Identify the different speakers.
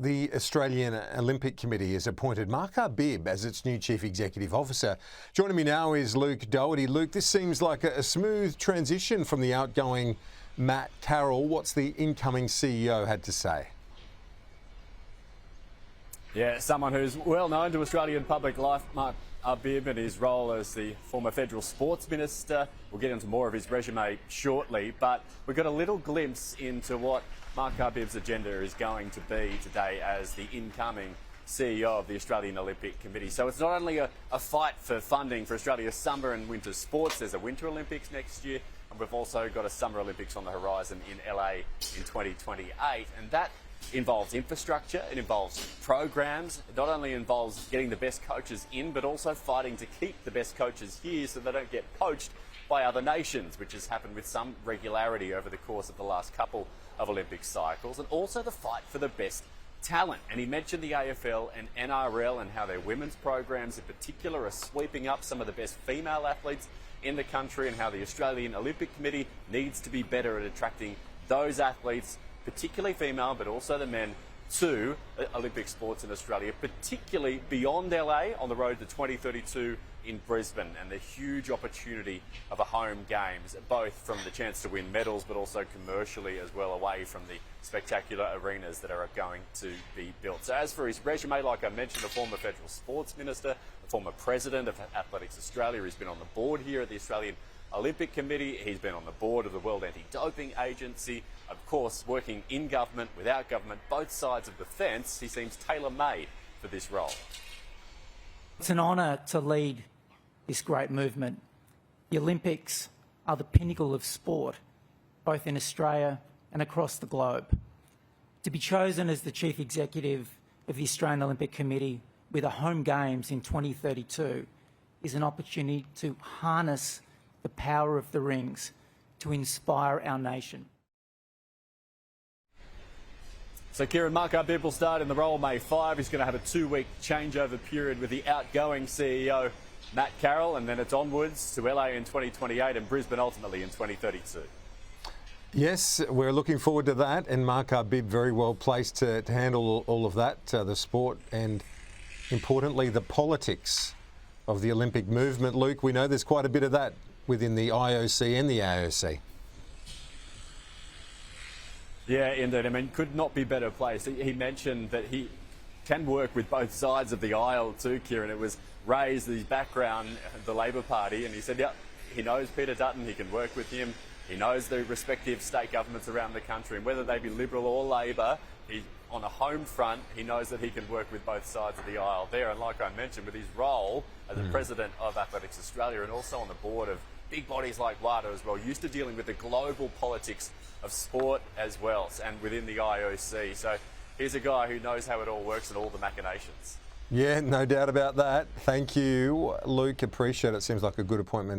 Speaker 1: The Australian Olympic Committee has appointed Mark Arbib as its new Chief Executive Officer. Joining me now is Luke Doherty. Luke, this seems like a smooth transition from the outgoing Matt Carroll. What's the incoming CEO had to say?
Speaker 2: Yeah, someone who's well known to Australian public life, Mark Arbib, and his role as the former federal sports minister. We'll get into more of his resume shortly, but we got a little glimpse into what Mark Arbib's agenda is going to be today as the incoming CEO of the Australian Olympic Committee. So it's not only a fight for funding for Australia's summer and winter sports. There's a Winter Olympics next year, and we've also got a Summer Olympics on the horizon in LA in 2028, and that involves infrastructure, it involves programs, it not only involves getting the best coaches in, but also fighting to keep the best coaches here so they don't get poached by other nations, which has happened with some regularity over the course of the last couple of Olympic cycles, and also the fight for the best talent. And he mentioned the AFL and NRL and how their women's programs in particular are sweeping up some of the best female athletes in the country, and how the Australian Olympic Committee needs to be better at attracting those athletes, particularly female, but also the men, to Olympic sports in Australia, particularly beyond LA on the road to 2032 in Brisbane, and the huge opportunity of a home games, both from the chance to win medals, but also commercially as well, away from the spectacular arenas that are going to be built. So as for his resume, like I mentioned, a former federal sports minister, a former president of Athletics Australia, he's been on the board here at the Australian Olympic Committee, he's been on the board of the World Anti-Doping Agency, of course working in government, without government, both sides of the fence. He seems tailor-made for this role.
Speaker 3: It's an honour to lead this great movement. The Olympics are the pinnacle of sport, both in Australia and across the globe. To be chosen as the Chief Executive of the Australian Olympic Committee with a home games in 2032 is an opportunity to harness the power of the rings to inspire our nation.
Speaker 2: So Kieran, Mark Arbib will start in the role May 5. He's going to have a 2-week changeover period with the outgoing CEO, Matt Carroll, and then it's onwards to LA in 2028 and Brisbane ultimately in 2032.
Speaker 1: Yes, we're looking forward to that, and Mark Arbib very well placed to handle all of that, the sport and, importantly, the politics of the Olympic movement. Luke, we know there's quite a bit of that within the IOC and the AOC.
Speaker 2: Yeah, indeed. I mean, could not be better placed. He mentioned that he can work with both sides of the aisle too, Kieran. It was raised his background, the Labor Party, and he said, yeah, he knows Peter Dutton, he can work with him. He knows the respective state governments around the country, and whether they be Liberal or Labor, on a home front, he knows that he can work with both sides of the aisle there. And like I mentioned, with his role as the President of Athletics Australia and also on the board of big bodies like WADA as well, used to dealing with the global politics of sport as well, and within the IOC. So here's a guy who knows how it all works and all the machinations.
Speaker 1: Yeah, no doubt about that. Thank you, Luke. Appreciate it. Seems like a good appointment